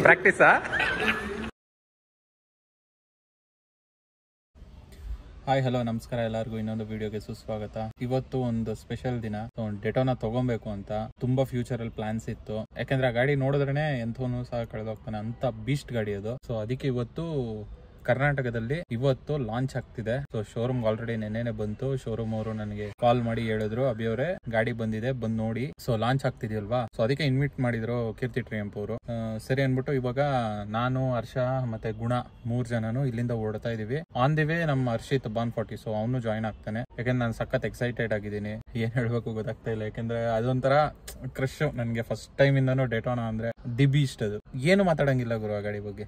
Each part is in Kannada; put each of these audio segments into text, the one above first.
ಪ್ರಾಕ್ಟೀಸಾ? ಹಾಯ್ ಹಲೋ ನಮಸ್ಕಾರ ಎಲ್ಲರಿಗೂ ಇನ್ನೊಂದು ವಿಡಿಯೋಗೆ ಸುಸ್ವಾಗತ. ಇವತ್ತು ಒಂದು ಸ್ಪೆಷಲ್ ದಿನ. ಡೆಟೋನ ತಗೊಬೇಕು ಅಂತ ತುಂಬಾ ಫ್ಯೂಚರ್ ಅಲ್ಲಿ ಪ್ಲಾನ್ಸ್ ಇತ್ತು. ಯಾಕಂದ್ರೆ ಆ ಗಾಡಿ ನೋಡಿದ್ರೇನೆ ಎಂಥವನು ಸಹ ಕಳೆದೋಗ್ತಾನೆ ಅಂತ ಬೀಸ್ಟ್ ಗಾಡಿ ಅದು. ಸೊ ಅದಕ್ಕೆ ಇವತ್ತು ಕರ್ನಾಟಕದಲ್ಲಿ ಇವತ್ತು ಲಾಂಚ್ ಆಗ್ತಿದೆ. ಸೊ ಶೋರೂಮ್ ಆಲ್ರೆಡಿ ನೆನ್ನೆನೆ ಬಂತು. ಶೋರೂಮ್ ಅವರು ನನಗೆ ಕಾಲ್ ಮಾಡಿ ಹೇಳಿದ್ರು, ಅಭಿ ಅವರೇ ಗಾಡಿ ಬಂದಿದೆ, ಬಂದ್ ನೋಡಿ. ಸೊ ಲಾಂಚ್ ಆಗ್ತಿದೆಯಲ್ವಾ, ಸೊ ಅದಕ್ಕೆ ಇನ್ವೈಟ್ ಮಾಡಿದ್ರು ಕೀರ್ತಿ ಟ್ರಿಯಂಪ್ ಅವರು. ಸರಿ ಅನ್ಬಿಟ್ಟು ಇವಾಗ ನಾನು, ಹರ್ಷ ಮತ್ತೆ ಗುಣ 3 ಜನನು ಇಲ್ಲಿಂದ ಓಡ್ತಾ ಇದೀವಿ. ಆನ್ ದಿ ವೇ ನಮ್ಮ ಹರ್ಷಿತ್ ಬಾನ್ 40, ಸೊ ಅವನು ಜಾಯ್ನ್ ಆಗ್ತಾನೆ. ಯಾಕಂದ್ರೆ ನಾನು ಸಖತ್ ಎಕ್ಸೈಟೆಡ್ ಆಗಿದ್ದೀನಿ. ಏನ್ ಹೇಳ್ಬೇಕು ಗೊತ್ತಾಗ್ತಾ ಇಲ್ಲ. ಯಾಕಂದ್ರೆ ಅದೊಂಥರ ಕ್ರಶ್ ನನ್ಗೆ. ಫಸ್ಟ್ ಟೈಮ್ ಇಂದಾನು ಡೆಟೋನಾ ಅಂದ್ರೆ ದಿ ಇಷ್ಟ. ಅದು ಏನು ಮಾತಾಡಂಗಿಲ್ಲ ಗುರು ಆ ಗಾಡಿ ಬಗ್ಗೆ.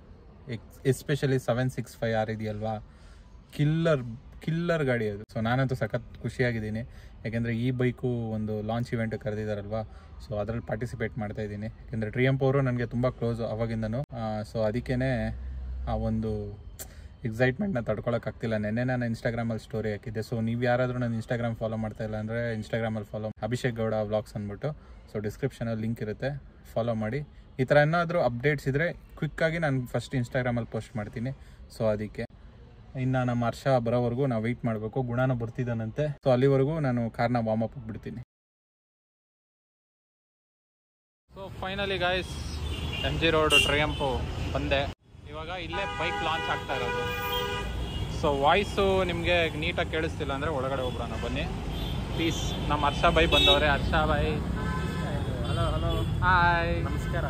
ಎಸ್ಪೆಷಲಿ 765R ಇದೆಯಲ್ವಾ, ಕಿಲ್ಲರ್ ಗಾಡಿ ಅದು. ಸೊ ನಾನಂತೂ ಸಖತ್ ಖುಷಿಯಾಗಿದ್ದೀನಿ. ಯಾಕೆಂದರೆ ಈ ಬೈಕು ಒಂದು ಲಾಂಚ್ ಇವೆಂಟ್ ಕರೆದಿದ್ದಾರಲ್ವಾ, ಸೊ ಅದರಲ್ಲಿ ಪಾರ್ಟಿಸಿಪೇಟ್ ಮಾಡ್ತಾ ಇದ್ದೀನಿ. ಯಾಕೆಂದರೆ ಟ್ರಿಯಂಪ್ ಅವರು ನನಗೆ ತುಂಬ ಕ್ಲೋಸ್ ಅವಾಗಿಂದನು. ಸೊ ಅದಕ್ಕೇ ಆ ಒಂದು ಎಕ್ಸೈಟ್ಮೆಂಟ್ನ ತಡ್ಕೊಳಕ್ಕಾಗ್ತಿಲ್ಲ. ನೆನ್ನೆ ನಾನು ಇನ್ಸ್ಟಾಗ್ರಾಮಲ್ಲಿ ಸ್ಟೋರಿ ಹಾಕಿದ್ದೆ. ಸೊ ನೀವು ಯಾರಾದರೂ ನನ್ನ ಇನ್ಸ್ಟಾಗ್ರಾಮ್ ಫಾಲೋ ಮಾಡ್ತಾ ಇಲ್ಲ ಅಂದರೆ ಇನ್ಸ್ಟಾಗ್ರಾಮಲ್ಲಿ ಫಾಲೋ ಅಭಿಷೇಕ್ ಗೌಡ ವ್ಲಾಗ್ಸ್ ಅಂದ್ಬಿಟ್ಟು. ಸೊ ಡಿಸ್ಕ್ರಿಪ್ಷನಲ್ಲಿ ಲಿಂಕ್ ಇರುತ್ತೆ, ಫಾಲೋ ಮಾಡಿ. ಈ ಥರ ಏನಾದರೂ ಅಪ್ಡೇಟ್ಸ್ ಇದ್ದರೆ ಕ್ವಿಕ್ಕಾಗಿ ನಾನು ಫಸ್ಟ್ ಇನ್ಸ್ಟಾಗ್ರಾಮಲ್ಲಿ ಪೋಸ್ಟ್ ಮಾಡ್ತೀನಿ. ಸೊ ಅದಕ್ಕೆ ಇನ್ನು ನಮ್ಮ ಹರ್ಷ ಬರೋವರೆಗೂ ನಾವು ವೆಯ್ಟ್ ಮಾಡಬೇಕು. ಗುಣನೂ ಬರ್ತಿದ್ದಾನಂತೆ. ಸೊ ಅಲ್ಲಿವರೆಗೂ ನಾನು ಕಾರ್ನ ವಾರ್ಮ್ ಅಪ್ ಬಿಡ್ತೀನಿ. So finally guys, MG road Triumph ಬಂದೆ. ಇವಾಗ ಇಲ್ಲೇ ಬೈಕ್ ಲಾಂಚ್ ಆಗ್ತಾ ಇರೋದು. ಸೊ ವಾಯ್ಸು ನಿಮಗೆ ನೀಟಾಗಿ ಕೇಳಿಸ್ತಿಲ್ಲ ಅಂದರೆ ಒಳಗಡೆ ಹೋಗ್ಬಿಡೋಣ ಬನ್ನಿ ಪ್ಲೀಸ್. ನಮ್ಮ ಹರ್ಷ ಬೈ ಬಂದವ್ರೆ. ಹರ್ಷ ಬೈ ಹಲೋ ಹಲೋ ಹಾಯ್ ನಮಸ್ಕಾರ.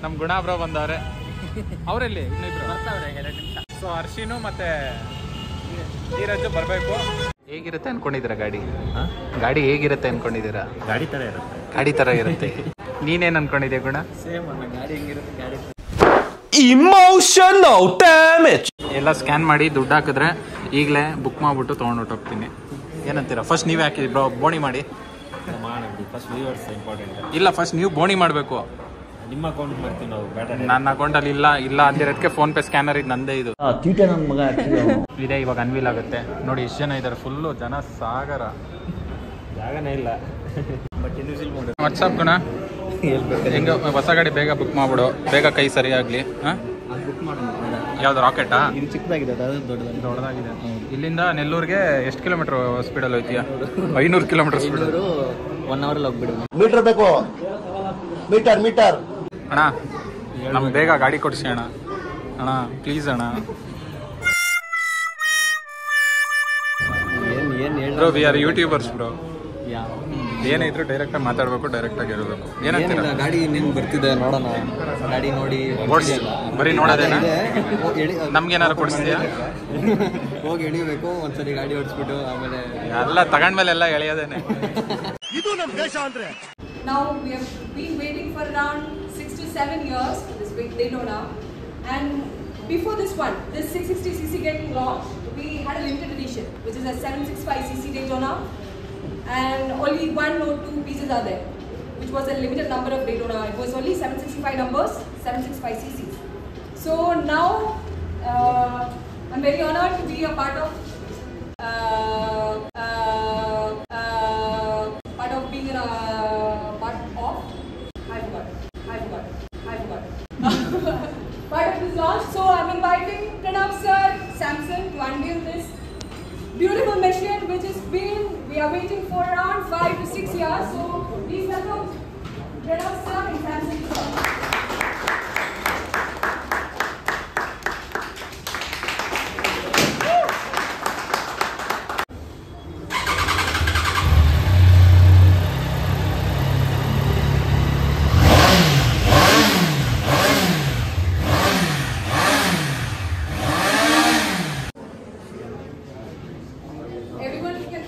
ನಮ್ಮ ಗುಣ ಬ್ರೋ ಬಂದವ್ರೆ. ಅವರೆಲ್ಲಿ ಇನ್ನಿಬ್ರು ಬರ್ತಾವ್ರೆ 2 ನಿಮಿಷ. ಸೊ ಹರ್ಷಿನು ಮತ್ತೆ ಧೀರಜ್ ಬರಬೇಕು. ಹೇಗಿರುತ್ತೆ ಅನ್ಕೊಂಡಿದ್ದೀರಾ ಗಾಡಿ? ಗಾಡಿ ಹೇಗಿರುತ್ತೆ ಅನ್ಕೊಂಡಿದ್ದೀರಾ? ಗಾಡಿ ಥರ ಇರುತ್ತೆ. ನೀನೇನು ಅನ್ಕೊಂಡಿದ್ಯಾ ಗುಣ? ಸೇಮ್ ಗಾಡಿ ಹೆಂಗಿರುತ್ತೆ ಗಾಡಿ. ಇಮೋಷನಲ್ ಡ್ಯಾಮೇಜ್ ಎಲ್ಲ ಸ್ಕ್ಯಾನ್ ಮಾಡಿ ದುಡ್ಡು ಹಾಕಿದ್ರೆ ಈಗಲೇ ಬುಕ್ ಮಾಡಿಬಿಟ್ಟು ತೊಗೊಂಡೋಗ್ತೀನಿ. ಏನಂತೀರಾ? ಫಸ್ಟ್ ನೀವೇ ಹಾಕಿದ್ರಿ ಬ್ರೋ, ಬೋಣಿ ಮಾಡಿ. ಇಲ್ಲ, ಫಸ್ಟ್ ನೀವು ಬೋಣಿ ಮಾಡಬೇಕು. ನಿಮ್ಮ ಅಕೌಂಟ್ ಮಾಡ್ತೀವಿ ನಾವು. ನನ್ನ ಅಕೌಂಟಲ್ಲಿ ಇಲ್ಲ ಅಂದಿರೋದಕ್ಕೆ ಫೋನ್ ಪೇ ಸ್ಕ್ಯಾನರ್ ಇದು ನಂದೇ. ಇದು ಇದೆ. ಇವಾಗ ಅನ್ವೀಲ್ ಆಗುತ್ತೆ ನೋಡಿ. ಎಷ್ಟು ಜನ ಇದ್ದಾರೆ, ಫುಲ್ಲು ಜನ ಸಾಗರ. ಜಾಗನೇ ಇಲ್ಲ. ವಾಟ್ಸಪ್ ಗುಣ ಹೆಂಗ ಹೊಸ ಗಾಡಿ ಬೇಗ ಬುಕ್ ಮಾಡ್ಬಿಡು, ಬೇಗ ಕೈ ಸರಿಯಾಗ್ಲಿ. ಯಾವ್ದು ರಾಕೆಟಾ? ಇದು ಚಿಕ್ಕದಾಗಿದೆ, ದೊಡ್ಡದಾಗಿದೆ. ಇಲ್ಲಿಂದ ನೆಲ್ಲೂರಿಗೆ ಎಷ್ಟು ಕಿಲೋಮೀಟರ್ ಸ್ಪೀಡಲ್ಲಿ ಹೋಯ್ತೀಯಾ? 500 kilometre speed. 1 ಅವರಲ್ಲಿ ಹೋಗ್ಬಿಡು. ಮೀಟರ್ ಬೇಕು, ಮೀಟರ್ ಅಣ್ಣ. ನಮ್ಗೆ ಬೇಗ ಗಾಡಿ ಕೊಡಿಸಿ ಅಣ್ಣ. ಪ್ಲೀಸ್ ಅಣ್ಣ. Bro we are YouTubers bro. ಏನಿದ್ರು ಡೈರೆಕ್ಟ್ ಆಗಿ ಮಾತಾಡ್ಬೇಕು, ಡೈರೆಕ್ಟ್ ಆಗಿ ಹೇಳ್ಬೇಕು. ಏನಂತೀರ? ಗಾಡಿ ಇನ್ನೇನು ಬರ್ತಿದೆ ನೋಡೋಣ. ಗಾಡಿ ನೋಡಿ ಬರೀ ನೋಡೋದೇನಾ? ನಮ್ಗೇನಾರು ಕೊಡಿಸ್ತೀಯಾ? ಹೋಗಿ ಎಳಿಬೇಕು ಒಂದ್ಸರಿ ಗಾಡಿ ಓಡಿಸ್ಬಿಟ್ಟು, ಆಮೇಲೆ ಎಲ್ಲ ತಗೊಂಡ್ಮೇಲೆ ಎಲ್ಲ ಎಳೆಯೋದೇನೆ. ಇದು ನಮ್ಮ ದೇಶ ಅಂದ್ರೆ. Now we have been waiting for around 6 to 7 years for this big Daytona, and before this one, this 660cc getting launched, we had a limited edition, which is a 765cc Daytona, and only 1 or 2 pieces are there, which was a limited number of Daytona. It was only 765 numbers, 765cc's. So now I'm very honored to be a part of being a part of this launch. So I'm inviting Pranav sir, Samsung to unveil this beautiful machine which we are waiting for around 5 to 6 years. So please welcome Pranav sir and Samsung sir.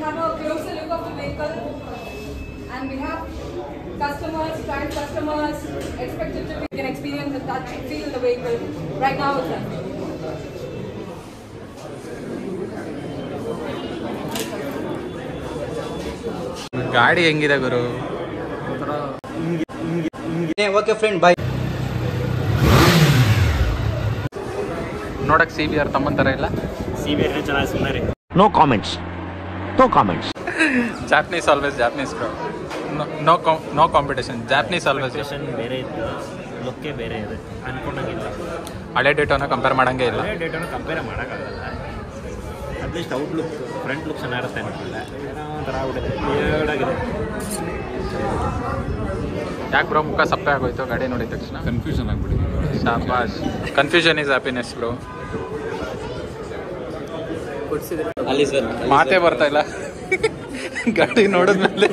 Have a closer look of the vehicle, and we have customers, client customers expected to be can experience the touch and feel the vehicle right now itself. ಗಾಡಿ ಹೆಂಗಿದೆ ಗುರು? ಓಕೆ ಫ್ರೆಂಡ್, ಬಾಯ್. ನೋಡಕ್ CBR ತಮ್ಮಂತರ ಇಲ್ಲ. CBR ಚೆನ್ನಾಗಿ ಸುಮ್ಮನೆ. No comments. Japanese always Japanese bro. No competition. Japanese always. ಬೇರೆ ಇತ್ತು. ಲುಕ್ಕೇ ಬೇರೆ ಇದೆ, ಅನ್ಕೊಂಡಂಗಿಲ್ಲ. ಹಳೆ ಡೇಟೋನ ಕಂಪೇರ್ ಮಾಡೋಂಗೆ ಇಲ್ಲ. ಹಳೆ ಡೇಟನ್ನು ಕಂಪೇರ್ ಮಾಡೋಕ್ಕಾಗಲ್ಲ. At least out look, front look ಚೆನ್ನಾಗಿರುತ್ತೆ ಅನ್ಕೊಂಡೆ. ಏನೋ ಒಂಥರ ಆಗ್ಬಿಟ್ಟಿದೆ, ಏಡಾಗಿದೆ. ಯಾಕೆ ಬ್ರೋ ಮುಖ ಸಪ್ಪೆ ಆಗೋಯ್ತು ಗಾಡಿ ನೋಡಿದ ತಕ್ಷಣ? ಕನ್ಫ್ಯೂಷನ್ ಆಗ್ಬಿಟ್ಟಿದೆ. ಶಾಬಾಷ್, ಕನ್ಫ್ಯೂಷನ್ ಈಸ್ ಹ್ಯಾಪಿನೆಸ್ ಬ್ರೋ. ಅಲ್ಲಿ ಸರ್ ಮಾತೇ ಬರ್ತಾ ಇಲ್ಲ ಗಾಡಿ ನೋಡಿದ್ಮೇಲೆ.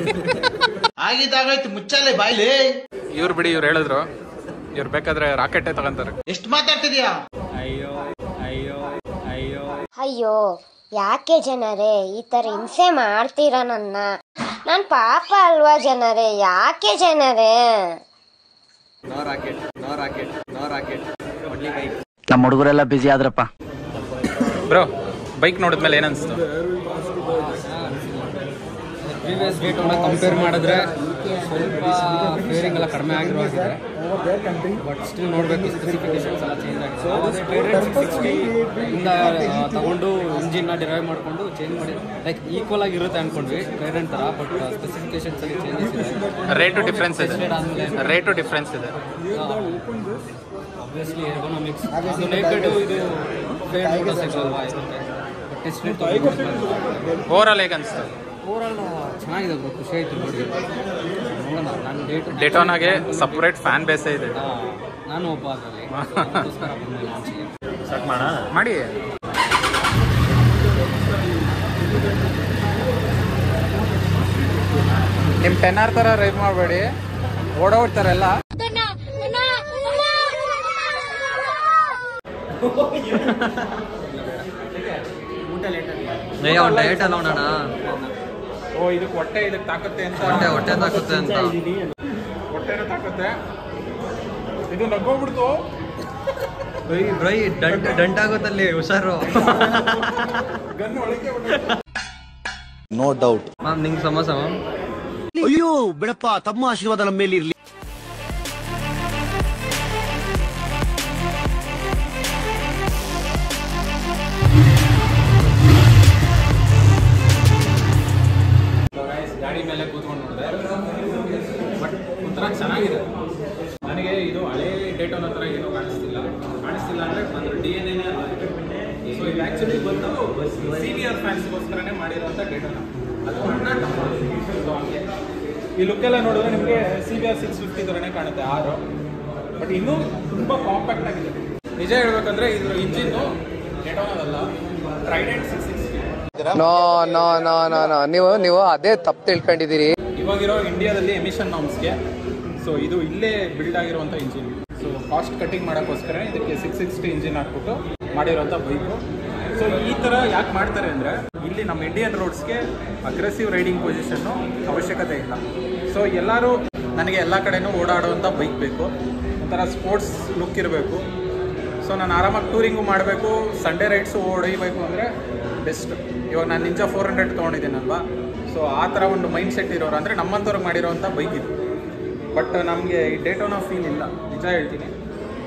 ಆಗಿದ್ದಾಗಾಯ್ತು, ಮುಚ್ಚಾಲೆ ಬಾಯ್ಲಿ. ಇವ್ರು ಬಿಡಿ, ಇವ್ರು ಹೇಳಿದ್ರು ಇವ್ರು ಬೇಕಾದ್ರೆ ರಾಕೆಟೇ ತಗೊಂತಾರೆ. ಎಷ್ಟು ಮಾತಾಡ್ತಿದ್ಯಾ? ಅಯ್ಯೋ ಅಯ್ಯೋ ಅಯ್ಯೋ ಅಯ್ಯೋ, ಯಾಕೆ ಜನರೇ ಈ ತರ ಹಿಂಸೆ ಮಾಡ್ತೀರಾ ನನ್ನ? ನಾನ್ ಪಾಪ ಅಲ್ವಾ ಜನರೇ? ಯಾಕೆ ಜನರೇ? No rocket, no rocket, no rocket, only bike. ನಮ್ಮ ಹುಡುಗರೆಲ್ಲ ಬಿಸಿ ಆದ್ರಪ್ಪ. ಬ್ರೋ ಬೈಕ್ ನೋಡಿದ್ಮೇಲೆ ಏನನ್ಸ್ತು? ಪ್ರೀವಿಯಸ್ ಡೇಟನ್ನು ಕಂಪೇರ್ ಮಾಡಿದ್ರೆ ಸ್ವಲ್ಪ ಫೇರಿಂಗ್ ಎಲ್ಲ ಕಡಿಮೆ ಆಗಿರುವಾಗಿದೆ. ಬಟ್ ಸ್ಟಿಲ್ ನೋಡಬೇಕು, ಸ್ಪೆಸಿಫಿಕೇಶನ್ಸ್ ಎಲ್ಲ ಚೇಂಜ್ ಆಗಿದೆ. ಅದೇ ಟ್ರೈಡೆಂಟ್ 660 ಇಂದ ತಗೊಂಡು ಇಂಜಿನ್ನ ಡಿರೈವ್ ಮಾಡಿಕೊಂಡು ಚೇಂಜ್ ಮಾಡಿ ಲೈಕ್ ಈಕ್ವಲ್ ಆಗಿರುತ್ತೆ ಅಂದ್ಕೊಂಡ್ವಿ ಟ್ರೈಡೆಂಟ್ ಥರ. ಬಟ್ ಸ್ಪೆಸಿಫಿಕೇಶನ್ಸ್ ಅಲ್ಲಿ ಚೇಂಜಸ್ ಇದೆ, ರೇಟು ಡಿಫ್ರೆನ್ಸ್ ಇದೆ. ರೇಟು ಡಿಫ್ರೆನ್ಸ್ ಇದೆ. ಆಬ್ವಿಯಸ್ಲಿ ಎರ್ಗೊನಾಮಿಕ್ಸ್ ಅದು ನೇಕೆಡ್, ಇದು ಫೇರ್ ಮೋಟರ್ಸೈಕಲ್ ಅಲ್ವಾ ಇರುತ್ತೆ. ಬಟ್ ಟೆಸ್ಟ್ ಓವರಾಲ್ ಹೇಗೆ ಅನಿಸ್ತು? ಓವರಾಲ್ ಚೆನ್ನಾಗಿದೆ ಬ್ರೋ, ಖುಷಿ ಆಯಿತು ನೋಡಿ. ನೋಡೋಣ, ನಾನು ಡೆಟೋನಾಗೆ ಸಪ್ರೇಟ್ ಫ್ಯಾನ್ ಬೇಸೇ ಇದೆ. ನಾನು ಒಬ್ಬ ಅದರಲ್ಲಿ ಅದಕ್ಕೋಸ್ಕರ ಬಂದೆ ಲಾಂಚಿಗೆ. ಸ್ಟಾರ್ಟ್ ಮಾಡೋಣ ಮಾಡಿ. ನಿಮ್ಮ 10R ಥರ ರೈಡ್ ಮಾಡಬೇಡಿ, ಓಡೋಗ್ತಾರೆಲ್ಲ. ಡಯಟ್ ಅಲ್ಲ ನೋಡೋಣ. ಓ ಇದಕ್ಕೆ ಹೊಟ್ಟೆ ಇದಕ್ಕೆ ತಾಕತ್ತೆ ಅಂತ. ಹೊಟ್ಟೆ ತಾಕುತ್ತೆ ಅಂತ. ಹೊಟ್ಟೆನೂ ತಾಕತ್ತೆ. ಇದು ನಗ್ಗೋಗ್ಬಿಡ್ತು. ಬ್ರೈ ದಂಟಾಗೋದಲ್ಲಿ ಹುಷಾರು. ಗನ್ ಒಳಗೆ ನೋ ಡೌಟ್. ಮ್ಯಾಮ್ ನಿಂಗೆ ಸಮೋಸ ಮ್ಯಾಮ್. ಅಯ್ಯೋ ಬಿಡಪ್ಪ, ತಮ್ಮ ಆಶೀರ್ವಾದ ನಮ್ಮ ಮೇಲೆ ಇರ್ಲಿ. ಗಾಡಿ ಮೇಲೆ ಕೂತ್ಕೊಂಡು ನೋಡಿದೆ, ಬಟ್ ಒಂಥರ ಚೆನ್ನಾಗಿದೆ. ನನಗೆ ಇದು ಹಳೆ ಡೇಟೋನ ಹತ್ರ ಏನೂ ಕಾಣಿಸ್ತಿಲ್ಲ ಅಂದರೆ ನನ್ನ DNA ಅಲ್ಲ. ಸೊ ಇದು ಆ್ಯಕ್ಚುಲಿ ಬಂದು CBR ಫ್ಯಾನ್ಸ್ಗೋಸ್ಕರನೇ ಮಾಡಿರುವಂಥ ಡೇಟೋನ. ಅದು ಅಣ್ಣ ತಮ್ಮ. ಸೊ ಹಂಗೆ ಈ ಲುಕ್ಕೆಲ್ಲ ನೋಡಿದ್ರೆ ನಿಮಗೆ CBR 650 ಥರನೇ ಕಾಣುತ್ತೆ, 6. ಬಟ್ ಇನ್ನೂ ತುಂಬ ಕಾಂಪ್ಯಾಕ್ಟ್ ಆಗಿದೆ. ನಿಜ ಹೇಳ್ಬೇಕಂದ್ರೆ ಇದು ಇಂಜಿನ್ನು ಡೇಟೋನದಲ್ಲ, ಟ್ರೈಡೆಂಟ್ 660. ನೀವು ಅದೇ ತಪ್ಪು ತಿಳ್ಕೊಂಡಿದ್ದೀರಿ. ಇವಾಗಿರೋ ಇಂಡಿಯಾದಲ್ಲಿ ಎಮಿಷನ್ ನಾರ್ಮ್ಸ್ಗೆ ಸೊ ಇದು ಇಲ್ಲೇ ಬಿಲ್ಡ್ ಆಗಿರುವಂಥ ಇಂಜಿನ್. ಸೊ ಕಾಸ್ಟ್ ಕಟಿಂಗ್ ಮಾಡೋಕ್ಕೋಸ್ಕರ ಇದಕ್ಕೆ 660 ಇಂಜಿನ್ ಹಾಕ್ಬಿಟ್ಟು ಮಾಡಿರೋಂಥ ಬೈಕು. ಸೊ ಈ ಥರ ಯಾಕೆ ಮಾಡ್ತಾರೆ ಅಂದರೆ ಇಲ್ಲಿ ನಮ್ಮ ಇಂಡಿಯನ್ ರೋಡ್ಸ್ಗೆ ಅಗ್ರೆಸಿವ್ ರೈಡಿಂಗ್ ಪೊಸಿಷನ್ನು ಅವಶ್ಯಕತೆ ಇಲ್ಲ. ಸೊ ಎಲ್ಲರೂ ನನಗೆ ಎಲ್ಲ ಕಡೆನೂ ಓಡಾಡುವಂಥ ಬೈಕ್ ಬೇಕು, ಒಂಥರ ಸ್ಪೋರ್ಟ್ಸ್ ಲುಕ್ ಇರಬೇಕು. ಸೊ ನಾನು ಆರಾಮಾಗಿ ಟೂರಿಂಗು ಮಾಡಬೇಕು, ಸಂಡೇ ರೈಡ್ಸು ಹೊಡಿಬೇಕು ಅಂದರೆ ಬೆಸ್ಟ್. ಇವಾಗ ನಾನು ನಿಂಜಾ 400 ತೊಗೊಂಡಿದ್ದೀನಲ್ವಾ, ಸೊ ಆ ಥರ ಒಂದು ಮೈಂಡ್ ಸೆಟ್ ಇರೋರು ಅಂದರೆ ನಮ್ಮಂಥವ್ರಿಗೆ ಮಾಡಿರೋವಂಥ ಬೈಕ್ ಇದು. ಬಟ್ ನಮಗೆ ಈ ಡೇಟೋನ ಫೀಲ್ ಇಲ್ಲ, ನಿಜ ಹೇಳ್ತೀನಿ,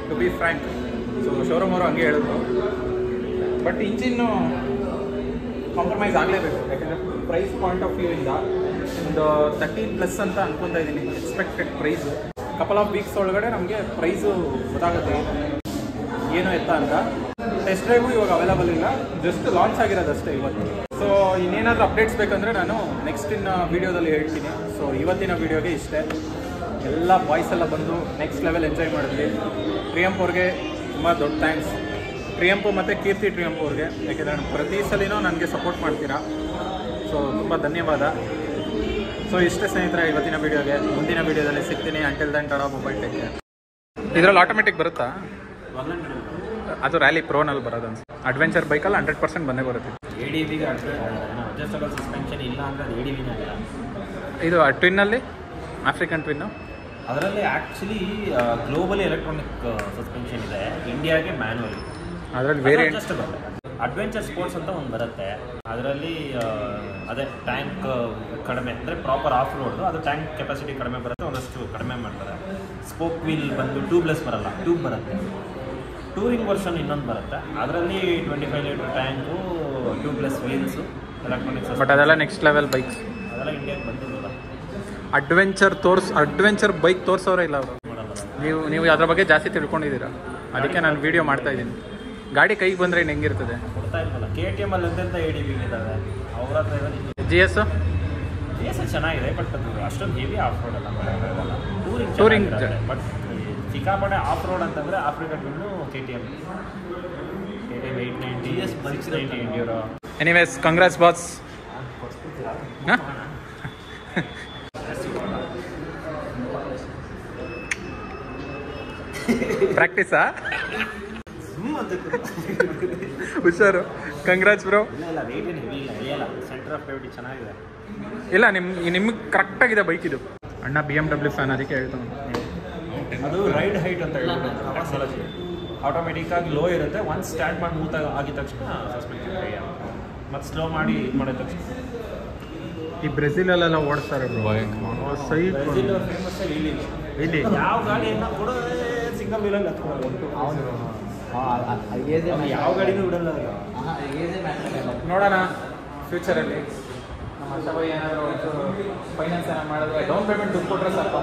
to be frank. So showroom ಅವರು ಹಂಗೆ ಹೇಳಿದ್ರು. ಬಟ್ ಇಂಜಿನ್ನು ಕಾಂಪ್ರಮೈಸ್ ಆಗಲೇಬೇಕು, ಯಾಕಂದರೆ ಪ್ರೈಸ್ ಪಾಯಿಂಟ್ ಆಫ್ ವ್ಯೂ ಇಂದ ಒಂದು 13+ ಅಂತ ಅನ್ಕೊತಾ ಇದ್ದೀನಿ expected price. Couple of weeks ಒಳಗಡೆ ನಮಗೆ ಪ್ರೈಸು ಗೊತ್ತಾಗುತ್ತೆ ಏನು ಎತ್ತ ಅಂತ. ಟೆಸ್ಟ್ ಡ್ರೈವು ಇವಾಗ ಅವೈಲಬಲ್ ಇಲ್ಲ, ಜಸ್ಟ್ ಲಾಂಚ್ ಆಗಿರೋದಷ್ಟೇ ಇವತ್ತು. ಸೊ ಇನ್ನೇನಾದರೂ ಅಪ್ಡೇಟ್ಸ್ ಬೇಕಂದರೆ ನಾನು ನೆಕ್ಸ್ಟಿನ ವೀಡಿಯೋದಲ್ಲಿ ಹೇಳ್ತೀನಿ. ಸೊ ಇವತ್ತಿನ ವೀಡಿಯೋಗೆ ಇಷ್ಟೇ. ಎಲ್ಲ ಬಾಯ್ಸ್ ಎಲ್ಲ ಬಂದು ನೆಕ್ಸ್ಟ್ ಲೆವೆಲ್ ಎಂಜಾಯ್ ಮಾಡಿದ್ವಿ. ಟ್ರಿಯಂಪ್ ಅವ್ರಿಗೆ ತುಂಬ ದೊಡ್ಡ ಥ್ಯಾಂಕ್ಸ್. ಟ್ರಿಯಂಪು ಮತ್ತು ಕೀರ್ತಿ ಟ್ರಿಯಂಪ್ ಅವ್ರಿಗೆ, ಯಾಕೆಂದರೆ ಪ್ರತಿ ಸಲಿನೂ ನನಗೆ ಸಪೋರ್ಟ್ ಮಾಡ್ತೀರಾ. ಸೊ ತುಂಬ ಧನ್ಯವಾದ. ಸೊ ಇಷ್ಟೇ ಸ್ನೇಹಿತರೆ ಇವತ್ತಿನ ವೀಡಿಯೋಗೆ. ಮುಂದಿನ ವೀಡಿಯೋದಲ್ಲಿ ಸಿಗ್ತೀನಿ. Until then tata mobile take care. ಇದರಲ್ಲಿ ಆಟೋಮೆಟಿಕ್ ಬರುತ್ತಾ? ಅದು ರ್ಯಾಲಿ ಪ್ರೋನಲ್ಲಿ ಬರೋದು ಅನ್ಸುತ್ತೆ. ಅಡ್ವೆಂಚರ್ ಬೈಕಲ್ಲಿ 100% ಬಂದೇ ಬರುತ್ತೆ. ADVಗೆ ಅಡ್ಜಸ್ಟಬಲ್ ಸಸ್ಪೆನ್ಷನ್ ಇಲ್ಲ ಅಂದರೆ ಅದು ADVನೇ ಅಲ್ಲ. ಇದು ಟ್ವಿನ್ನಲ್ಲಿ ಆಫ್ರಿಕನ್ ಟ್ವಿನ್ನು, ಅದರಲ್ಲಿ ಆ್ಯಕ್ಚುಲಿ ಗ್ಲೋಬಲಿ ಎಲೆಕ್ಟ್ರಾನಿಕ್ ಸಸ್ಪೆನ್ಷನ್ ಇದೆ, ಇಂಡಿಯಾಗೆ ಮ್ಯಾನ್ಯಲ್. ಅದರಲ್ಲಿ ವೇರಿಯಂಟ್ ಅಡ್ಜಸ್ಟಬಲ್. ಅಡ್ವೆಂಚರ್ ಸ್ಪೋರ್ಟ್ಸ್ ಅಂತ ಒಂದು ಬರುತ್ತೆ, ಅದರಲ್ಲಿ ಅದೇ ಟ್ಯಾಂಕ್ ಕಡಿಮೆ ಅಂದರೆ ಪ್ರಾಪರ್ ಆಫ್ ರೋಡ್, ಅದು ಟ್ಯಾಂಕ್ ಕೆಪಾಸಿಟಿ ಕಡಿಮೆ ಬರುತ್ತೆ, ಒಂದಷ್ಟು ಕಡಿಮೆ ಮಾಡ್ತಾರೆ. ಸ್ಪೋಕ್ ವೀಲ್ ಬಂದು ಟ್ಯೂಬ್ಲೆಸ್ ಬರಲ್ಲ, ಟ್ಯೂಬ್ ಬರುತ್ತೆ. ಟೂರಿಂಗ್ ವರ್ಷನ್ ಇನ್ನೊಂದು ಬರುತ್ತೆ, ಅದರಲ್ಲಿ 25 litre tank, tubeless wheels, electronics. But ಅದೆಲ್ಲ ನೆಕ್ಸ್ಟ್ ಲೆವೆಲ್ ಬೈಕ್ಸ್. ಅದೆಲ್ಲ ಇಂಡಿಯಾಗೆ ಬಂದಿರಲ್ಲ. ಅಡ್ವೆಂಚರ್ ಬೈಕ್ ತೋರಿಸೋರೇ ಇಲ್ಲ ಅವರು. ನೀವು ಅದ್ರ ಬಗ್ಗೆ ಜಾಸ್ತಿ ತಿಳ್ಕೊಂಡಿದ್ದೀರಾ, ಅದಕ್ಕೆ ನಾನು ವಿಡಿಯೋ ಮಾಡ್ತಾ ಇದ್ದೀನಿ. ಗಾಡಿ ಕೈಗೆ ಬಂದರೆ ಇನ್ನು ಹೆಂಗಿರ್ತದೆ? ಕೊಡ್ತಾ ಇಲ್ವಲ್ಲ, KTM ಅಲ್ಲಿ ಎಂತೆಂಥ ADV ಇದ್ದಾವೆ ಅವ್ರ ಹತ್ರ ಇರೋದು. GS ಚೆನ್ನಾಗಿದೆ, ಬಟ್ ಅದು ಅಷ್ಟೊಂದು ಹೆವಿ ಆಫ್ ರೋಡ್ ಅಲ್ಲ, ಟೂರಿಂಗ್ ಬಟ್ ಸಿಕ್ಕಾಪಟ್ಟೆ ಆಫ್ ರೋಡ್ ಅಂತಂದರೆ ಆಫ್ರಿಕನ್ ಬಿನ್ನು KTM 890 690 enduro. Anyways congrats boss. ಹಾಂ ಪ್ರಾಕ್ಟೀಸಾ? ಹುಷಾರು. Congrats bro. ಇಲ್ಲ ರೇಟ್ ಏನು ಹೆವಿ ಇಲ್ಲ, ಇಳಿಯಲ್ಲ. ಸೆಂಟರ್ ಆಫ್ ಗ್ರಾವಿಟಿ ಚೆನ್ನಾಗಿದೆ. ಇಲ್ಲ ನಿಮ್ಗೆ ಕರೆಕ್ಟಾಗಿದೆ ಬೈಕ್ ಇದು. ಅಣ್ಣ BMW ಫ್ಯಾನ್, ಅದಕ್ಕೆ ಹೇಳ್ತಾನೆ. ಅದು ರೈಡ್ ಹೈಟ್ ಅಂತ ಹೇಳ್ಬೋದು ಟೆಕ್ನಾಲಜಿ. ಆಟೋಮೆಟಿಕ್ಕಾಗಿ ಲೋ ಇರುತ್ತೆ, ಒನ್ಸ್ ಸ್ಟಾರ್ಟ್ ಮಾಡಿ ಮೂವ್ ಆಗಿದ ತಕ್ಷಣ ಸಸ್ಪೆನ್ಷನ್ ಕೈ ಮತ್ತು ಸ್ಲೋ ಮಾಡಿ ಇದು ಮಾಡಿದ ತಕ್ಷಣ. ಈ ಬ್ರೆಜಿಲಲ್ಲೆಲ್ಲ ಓಡಿಸ್ತಾರೆ ಸೈ ಫೇಮಸ್ ಇಲ್ಲಿ ಯಾವ ಗಾಡಿಯನ್ನು ಕೂಡ ಸಿಂಗಲ್ ವೀಲಲ್ಲಿ ಯಾವ ಗಾಡಿನೂ ಬಿಡಲ್ಲ. ನೋಡೋಣ ಫ್ಯೂಚರಲ್ಲಿ ನಮ್ಮ ಹರ್ಷ ಭಾಯಿ ಏನಾದರೂ ಫೈನಾನ್ಸ್ ಏನಾದ್ರು ಮಾಡಿದ್ರೆ ಡೌನ್ ಪೇಮೆಂಟ್ ದುಡ್ಡು ಕೊಟ್ಟರೆ ಸಾಕು.